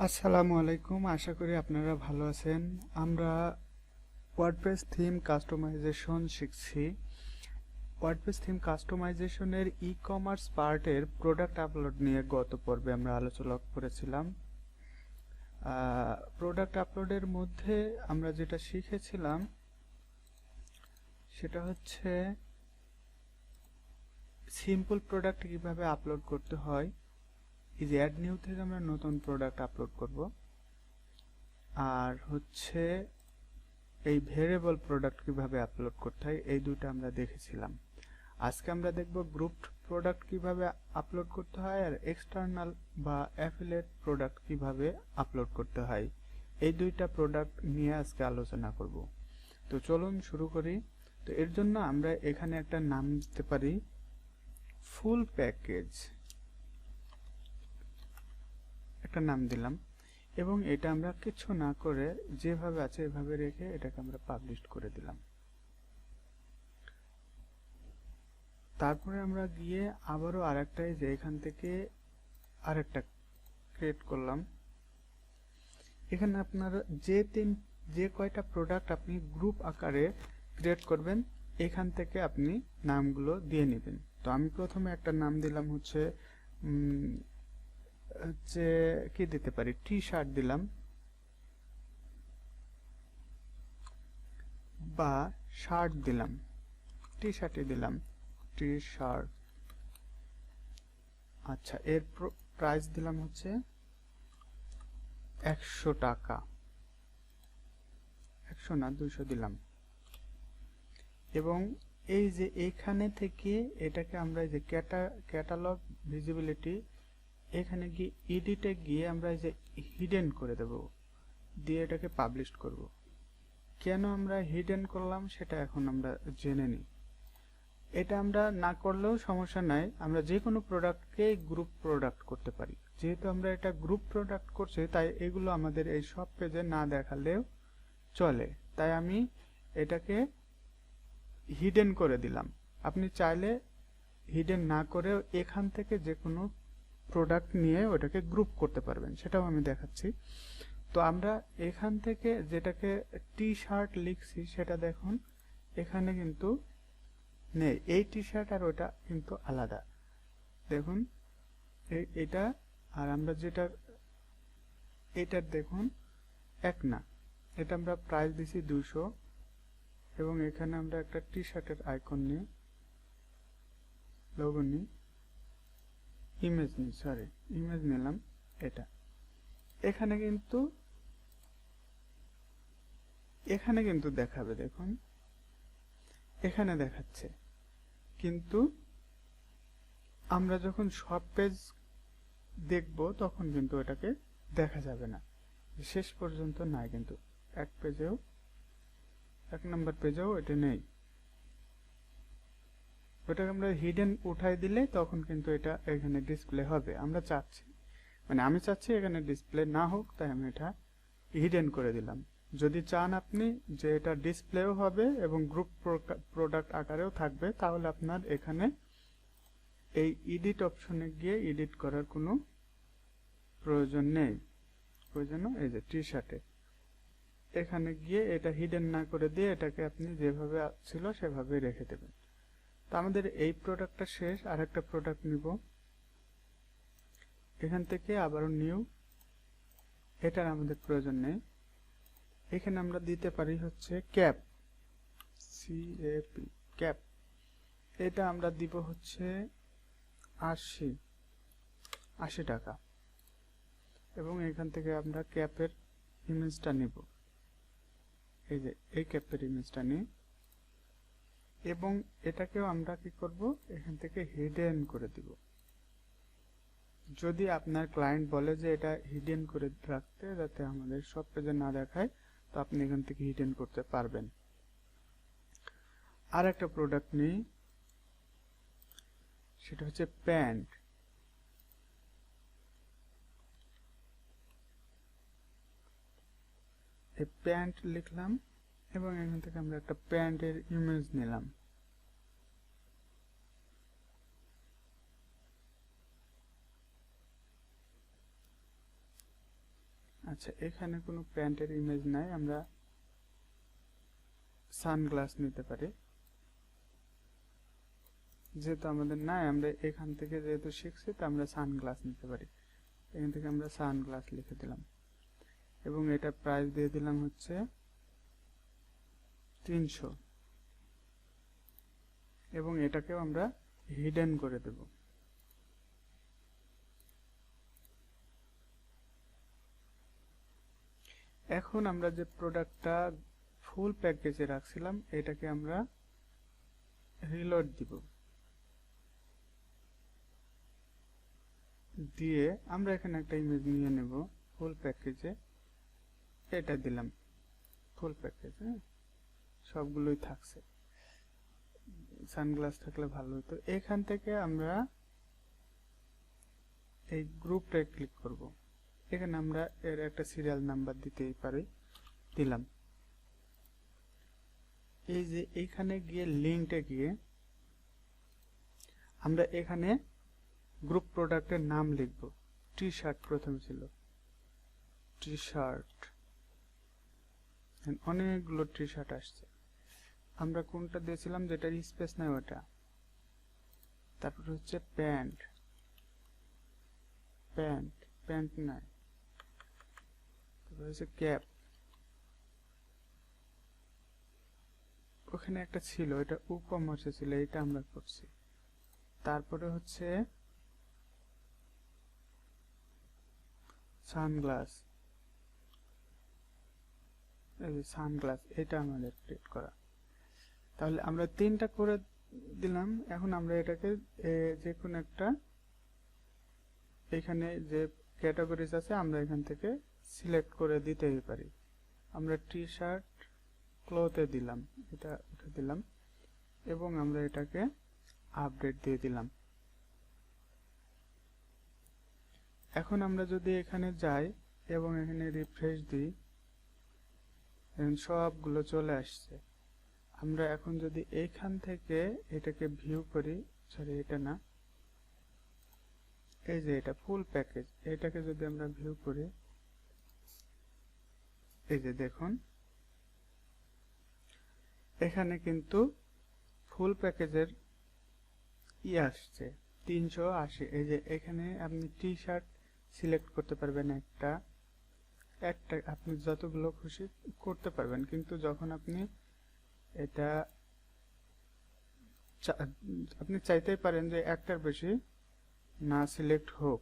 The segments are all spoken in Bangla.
আসসালামু আলাইকুম, আশা করি আপনারা ভালো আছেন। আমরা ওয়ার্ডপ্রেস থিম কাস্টমাইজেশন শিখছি। ওয়ার্ডপ্রেস থিম কাস্টমাইজেশনের ই কমার্স পার্টের প্রোডাক্ট আপলোড নিয়ে গত পর্বে আমরা আলোচনা করেছিলাম। প্রোডাক্ট আপলোডের মধ্যে আমরা যেটা শিখেছিলাম সেটা হচ্ছে সিম্পল প্রোডাক্ট কিভাবে আপলোড করতে হয়। এই যে অ্যাড নিউ থেকে আমরা নতুন প্রোডাক্ট আপলোড করব, আর হচ্ছে এই ভেরিয়েবল প্রোডাক্ট কিভাবে আপলোড করতে হয়, এই দুটো আমরা দেখেছিলাম। আজকে আমরা দেখব গ্রুপড প্রোডাক্ট কিভাবে আপলোড করতে হয় আর এক্সটার্নাল বা অ্যাফিলিয়েট প্রোডাক্ট কিভাবে আপলোড করতে হয়। এই দুইটা প্রোডাক্ট নিয়ে আজকে আলোচনা করব। তো চলুন শুরু করি। তো এর জন্য আমরা এখানে একটা নাম দিতে পারি ফুল প্যাকেজ, একটা নাম দিলাম, এবং এটা আমরা কিছু না করে যেভাবে আছে এভাবে রেখে এটাকে আমরা পাবলিশ করে দিলাম। তারপরে আমরা গিয়ে আবারও আরেকটাই যে এখান থেকে আরেকটা ক্রিয়েট করলাম। এখানে আপনার যে কয়টা প্রোডাক্ট আপনি গ্রুপ আকারে ক্রিয়েট করবেন এখান থেকে আপনি নামগুলো দিয়ে নেবেন। তো আমি প্রথমে একটা নাম দিলাম হচ্ছে কি দিতে পারি, টি শার্ট দিলাম বা শার্ট দিলাম, টি শার্টে দিলাম টি শার্ট। আচ্ছা, এর প্রাইস দিলাম হচ্ছে 100 টাকা, 100 না 200 দিলাম। এবং এই যে এখানে থেকে এটাকে আমরা এই যে ক্যাটালগ ভিজিবিলিটি, এখানে গিয়ে এডিটে গিয়ে আমরা এই যে হিডেন করে দেব, দিয়ে এটাকে পাবলিশ করব। কেন আমরা হিডেন করলাম সেটা এখন আমরা জেনে নিই। এটা আমরা না করলেও সমস্যা নাই, আমরা যে কোনো প্রোডাক্টকে গ্রুপ প্রোডাক্ট করতে পারি। যেহেতু আমরা এটা গ্রুপ প্রোডাক্ট করছি তাই এগুলো আমাদের এই সব পেজে না দেখালেও চলে, তাই আমি এটাকে হিডেন করে দিলাম। আপনি চাইলে হিডেন না করে এখান থেকে যে কোনো প্রোডাক্ট নিয়ে ওটাকে গ্রুপ করতে পারবেন, সেটাও আমি দেখাচ্ছি। তো আমরা এখান থেকে যেটাকে টি শার্ট লিখছি সেটা দেখুন এখানে কিন্তু নেই, এই টি শার্ট আর ওটা কিন্তু আলাদা। দেখুন এটা আর আমরা যেটা এটার দেখুন এক না, এটা আমরা প্রাইস দিছি 200 এবং এখানে আমরা একটা টি শার্টের আইকন নিই, লোগো নিই, ইমেজ নিই, সরি ইমেজ নিলাম এটা। এখানে কিন্তু দেখাবে, দেখুন এখানে দেখাচ্ছে, কিন্তু আমরা যখন সব পেজ দেখব তখন কিন্তু এটাকে দেখা যাবে না, শেষ পর্যন্ত নাই, কিন্তু এক নম্বর পেজেও এটা নেই। ওটাকে আমরা হিডেন উঠাই দিলে তখন কিন্তু এটা এখানে ডিসপ্লে হবে। আমি চাচ্ছি এখানে ডিসপ্লে না হোক, তাই আমি এটা হিডেন করে দিলাম। যদি চান আপনি যে এটা ডিসপ্লেও হবে এবং গ্রুপ প্রোডাক্ট আকারেও থাকবে, তাহলে আপনার এখানে এই এডিট অপশনে গিয়ে এডিট করার কোনো প্রয়োজন নেই। প্রয়োজন এই যে টি শার্টে এখানে গিয়ে এটা হিডেন না করে দিয়ে এটাকে আপনি যেভাবে ছিল সেভাবে রেখে দেবেন। তো আমাদের এই প্রোডাক্টটা শেষ, আর একটা প্রোডাক্ট নিব, এখান থেকে আবারও নিউ, এটার আমাদের প্রয়োজন নেই। এখানে আমরা দিতে পারি হচ্ছে ক্যাপ, ক্যাপ, এটা আমরা দিব হচ্ছে 80 টাকা এবং এখান থেকে আমরা ক্যাপের ইমেজটা নিব, এই যে এই ক্যাপের ইমেজটা নিই এবং এটাকেও আমরা কি করব, এখান থেকে হিডেন করে দিব। যদি আপনার ক্লায়েন্ট বলে যে এটা হিডেন করে রাখতে যাতে আমাদের সব পেজে না দেখায়, তো আপনি এখান থেকে হিডেন করতে পারবেন। আর একটা প্রোডাক্ট নিই, সেটা হচ্ছে প্যান্ট। এই প্যান্ট লিখলাম এবং এখান থেকে আমরা একটা প্যান্টের ইমেজ নিলাম। আচ্ছা, এখানে কোনো প্যান্টের ইমেজ নাই, আমরা সানগ্লাস নিতে পারি। যেহেতু আমাদের নাই, আমরা এখান থেকে যেহেতু শিখছি, তো আমরা সানগ্লাস নিতে পারি। এখান থেকে আমরা সানগ্লাস লিখে দিলাম এবং এটা প্রাইস দিয়ে দিলাম হচ্ছে 300 এবং এটাকেও আমরা হিডেন করে দেব। এখন আমরা যে প্রোডাক্টটা ফুল প্যাকেজে রাখছিলাম এটাকে আমরা রিলোড দিব, দিয়ে আমরা এখানে একটা ইমেজ নিয়ে নেব ফুল প্যাকেজে, এটা দিলাম ফুল প্যাকেজ। সবগুলোই থাকছে, সানগ্লাস থাকলে ভালো হতো। এখান থেকে আমরা এই গ্রুপটায় ক্লিক করব, এখানে আমরা এর একটা সিরিয়াল নাম্বার দিতেই পারি, দিলাম। এই যে এখানে গিয়ে লিঙ্কটা গিয়ে আমরা এখানে গ্রুপ প্রোডাক্টের নাম লিখব। টি শার্ট প্রথমে ছিল, টি শার্ট, অনেকগুলো টি শার্ট আসছে। আমরা কোনটা দিয়েছিলাম যেটা স্পেস নাই ওটা। তারপর হচ্ছে প্যান্ট, প্যান্ট প্যান্ট নাই। তারপর হচ্ছে ক্যাপ, ওখানে একটা ছিল, এটা ই-কমার্সে ছিল, এটা আমরা করছি। তারপরে হচ্ছে সানগ্লাস, এই যে সানগ্লাস, এটা আমাদের ক্রিয়েট করা। তাহলে আমরা 3টা করে দিলাম। এখন আমরা এটাকে যে কোনো একটা, এখানে যে ক্যাটাগরিজ আছে আমরা এখান থেকে সিলেক্ট করে দিতেই পারি। আমরা টি শার্ট ক্লথে দিলাম, এটা উঠে দিলাম এবং আমরা এটাকে আপডেট দিয়ে দিলাম। এখন আমরা যদি এখানে যাই এবং এখানে রিফ্রেশ দিই, সবগুলো চলে আসছে। আমরা এখন যদি এইখান থেকে এটাকে ভিউ করি, সরি এটা না, এই যে এটা ফুল প্যাকেজ, এটাকে যদি আমরা ভিউ করি, এই যে দেখুন এখানে কিন্তু ফুল প্যাকেজের আসছে 380। এই যে এখানে আপনি টি শার্ট সিলেক্ট করতে পারবেন, একটা আপনি যতগুলো খুশি করতে পারবেন, কিন্তু যখন আপনি এটা আপনি চাইতেই পারেন যে একটার বেশি না সিলেক্ট হোক,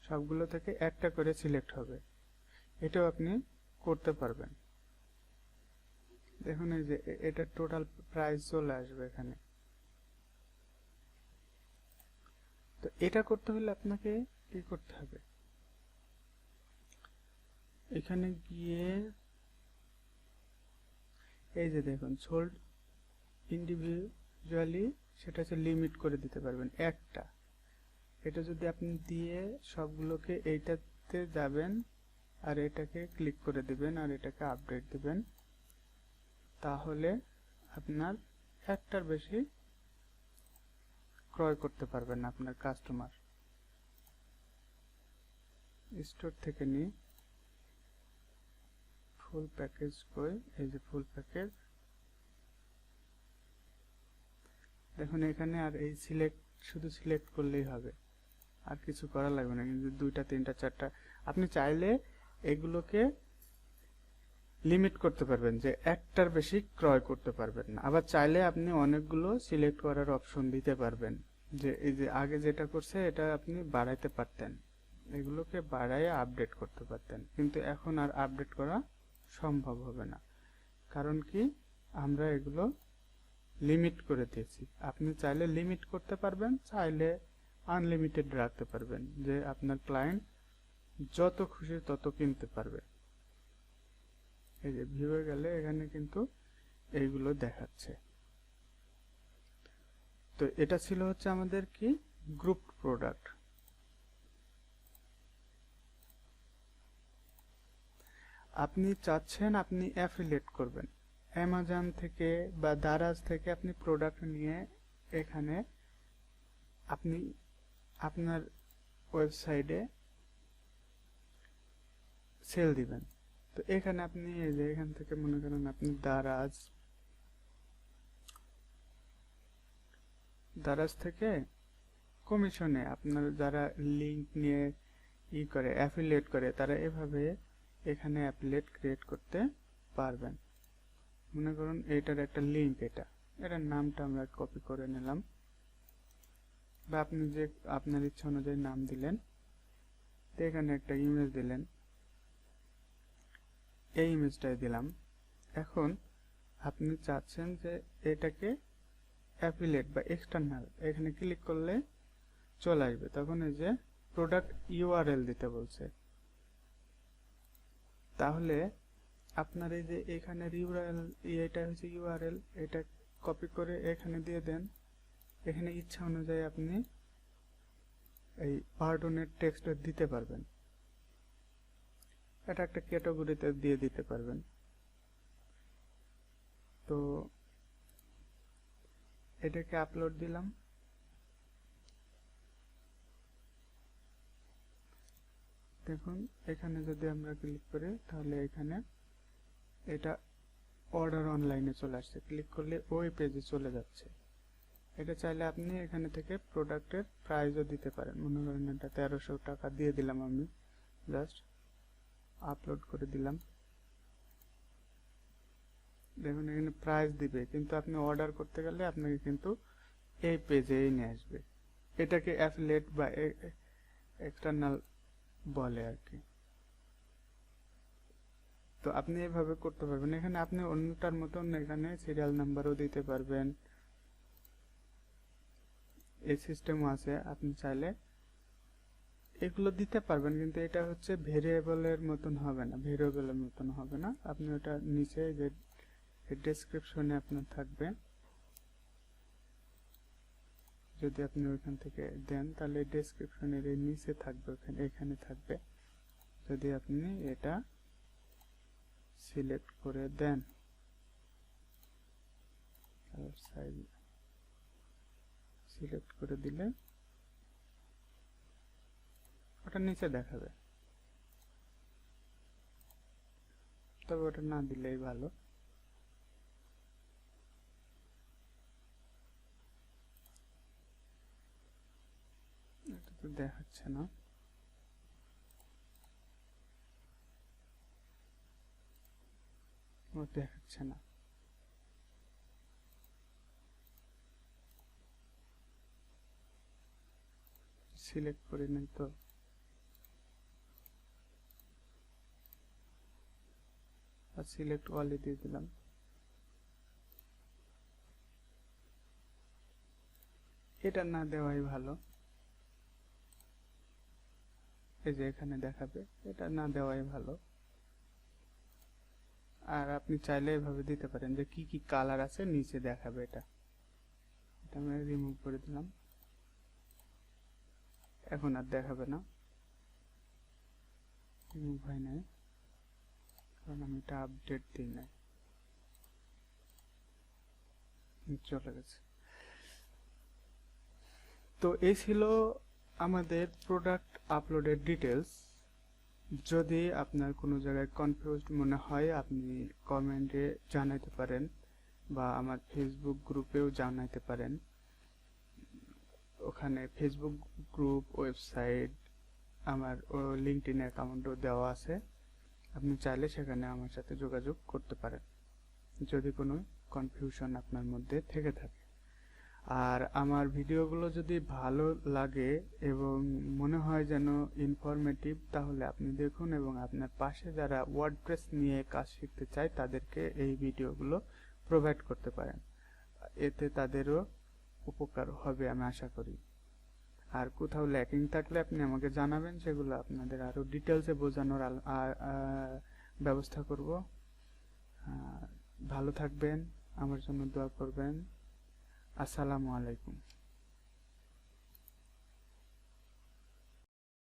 সবগুলো থেকে একটা করে সিলেক্ট হবে, এটাও আপনি করতে পারবেন। দেখুন এই যে এটা টোটাল প্রাইস চলে আসবে এখানে। তো এটা করতে হলে আপনাকে কি করতে হবে, এখানে গিয়ে এই যে দেখুন সোল্ড ইন্ডিভিজুয়ালি, সেটা হচ্ছে লিমিট করে দিতে পারবেন একটা। এটা যদি আপনি দিয়ে সবগুলোকে এইটাতে যাবেন আর এটাকে ক্লিক করে দিবেন আর এটাকে আপডেট দিবেন, তাহলে আপনার একটার বেশি ক্রয় করতে পারবেন না আপনার কাস্টমার। স্টোর থেকে নিয়ে ফুল প্যাকেজ কই, এই যে ফুল প্যাকেজ, দেখুন এখানে আর এই সিলেক্ট, শুধু সিলেক্ট করলেই হবে, আর কিছু করা লাগবে না। কিন্তু 2টা 3টা 4টা আপনি চাইলে এগুলোকে লিমিট করতে পারবেন যে একটার বেশি ক্রয় করতে পারবেন না। আবার চাইলে আপনি অনেকগুলো সিলেক্ট করার অপশন দিতে পারবেন, যে এই যে আগে যেটা করছে এটা আপনি বাড়াইতে পারতেন, এগুলোকে বাড়াইয়ে আপডেট করতে পারতেন, কিন্তু এখন আর আপডেট করা সম্ভব হবে না। কারণ কি, আমরা এগুলো লিমিট করে দিয়েছি। আপনি চাইলে লিমিট করতে পারবেন, চাইলে আনলিমিটেড রাখতে পারবেন, যে আপনার ক্লায়েন্ট যত খুশি তত কিনতে পারবে। এই যে ভিউয়ে গেলে এখানে কিন্তু এইগুলো দেখাচ্ছে। তো এটা ছিল হচ্ছে আমাদের কি গ্রুপ প্রোডাক্ট। আপনি চাচ্ছেন আপনি অ্যাফিলিয়েট করবেন, অ্যামাজন থেকে বা দারাজ থেকে আপনি প্রোডাক্ট নিয়ে এখানে আপনি আপনার ওয়েবসাইটে সেল দিবেন। তো এখানে আপনি এই যে এখান থেকে মনে করেন আপনি দারাজ থেকে কমিশনে আপনার যারা লিংক নিয়ে করে অ্যাফিলিয়েট করে তারা এভাবে এখানে অ্যাফিলিয়েট ক্রিয়েট করতে পারবেন। মনে করুন এটার একটা লিংক, এটার নামটা আমরা কপি করে নিলাম, বা আপনি যে আপনার ইচ্ছা অনুযায়ী নাম দিলেন। তো এখানে একটা ইমেজ দিলেন, এই ইমেজটাই দিলাম। এখন আপনি চাচ্ছেন যে এটাকে অ্যাফিলিয়েট বা এক্সটার্নাল, এখানে ক্লিক করলে চলে আসবে। তখন এই যে প্রোডাক্ট ইউআরএল দিতে বলছে, তাহলে আপনার এই যে এখানে ইউআরএল, এটা হচ্ছে ইউআরএল, এটা কপি করে এখানে দিয়ে দেন। এখানে ইচ্ছা অনুযায়ী আপনি এই পার্টনের টেক্সট দিতে পারবেন, এটা একটা ক্যাটাগরিতে দিয়ে দিতে পারবেন। তো এটাকে আপলোড দিলাম। দেখুন এখানে যদি আমরা ক্লিক করি তাহলে এখানে এটা অর্ডার অনলাইনে চলে আসছে, ক্লিক করলে ওই পেজে চলে যাচ্ছে। এটা চাইলে আপনি এখানে থেকে প্রোডাক্টের প্রাইসও দিতে পারেন। মনে করেন এটা 1300 টাকা দিয়ে দিলাম, আমি জাস্ট আপলোড করে দিলাম। দেখুন এখানে প্রাইস দিবে, কিন্তু আপনি অর্ডার করতে গেলে আপনাকে কিন্তু এই পেজেই নিয়ে আসবে। এটাকে অ্যাফিলিয়েট বা এক্সটার্নাল বলে আর কি। তো আপনি এইভাবে করতে পারবেন। এখানে আপনি অন্যটার মতন এখানে সিরিয়াল নাম্বারও দিতে পারবেন, এই সিস্টেমও আছে। আপনি চাইলে এগুলো দিতে পারবেন, কিন্তু এটা হচ্ছে ভেরিয়েবলের মতন হবে না, আপনি ওটা নিচে যে ডেসক্রিপশনে আপনার থাকবে, যদি আপনি ওইখান থেকে দেন তাহলে ডেসক্রিপশনের এই নিচে থাকবে, এখানে থাকবে। যদি আপনি এটা সিলেক্ট করে দেন, সাইজ সিলেক্ট করে দিলে ওটা নিচে দেখাবে, তবে ওটা না দিলেই ভালো। এটা তো দেখাচ্ছে না, ও দেখাচ্ছে না। সিলেক্ট করে নেই তো, আর সিলেক্ট অলে দিয়ে দিলাম। এটা না দেওয়াই ভালো, এই যে এখানে দেখাবে, এটা না দেওয়াই ভালো। আর আপনি চাইলে এভাবে দিতে পারেন যে কি কি কালার আছে নিচে দেখাবে, এটা আমি রিমুভ করে দিলাম, এখন আর দেখাবে না, রিমুভ হয় নাই, কারণ আমি এটা আপডেট দিই নাই, চলে গেছে। তো এই ছিল আমাদের প্রোডাক্ট আপলোডের ডিটেলস। যদি আপনার কোনো জায়গায় কনফিউজড মনে হয় আপনি কমেন্টে জানাতে পারেন, বা আমার ফেসবুক গ্রুপেও জানাতে পারেন। ওখানে ফেসবুক গ্রুপ, ওয়েবসাইট, আমার লিঙ্কডইন অ্যাকাউন্টও দেওয়া আছে, আপনি চাইলে সেখানে আমার সাথে যোগাযোগ করতে পারেন যদি কোনো কনফিউশন আপনার মধ্যে থেকে থাকে। আর আমার ভিডিওগুলো যদি ভালো লাগে এবং মনে হয় যেন ইনফরমেটিভ, তাহলে আপনি দেখুন, এবং আপনার পাশে যারা ওয়ার্ডপ্রেস নিয়ে কাজ শিখতে চায় তাদেরকে এই ভিডিওগুলো প্রোভাইড করতে পারেন, এতে তাদেরও উপকার হবে আমি আশা করি। আর কোথাও ল্যাকিং থাকলে আপনি আমাকে জানাবেন, সেগুলো আপনাদের আরো ডিটেলসে বোঝানোর ব্যবস্থা করব। ভালো থাকবেন, আমার জন্য দোয়া করবেন। আসসালামু আলাইকুম।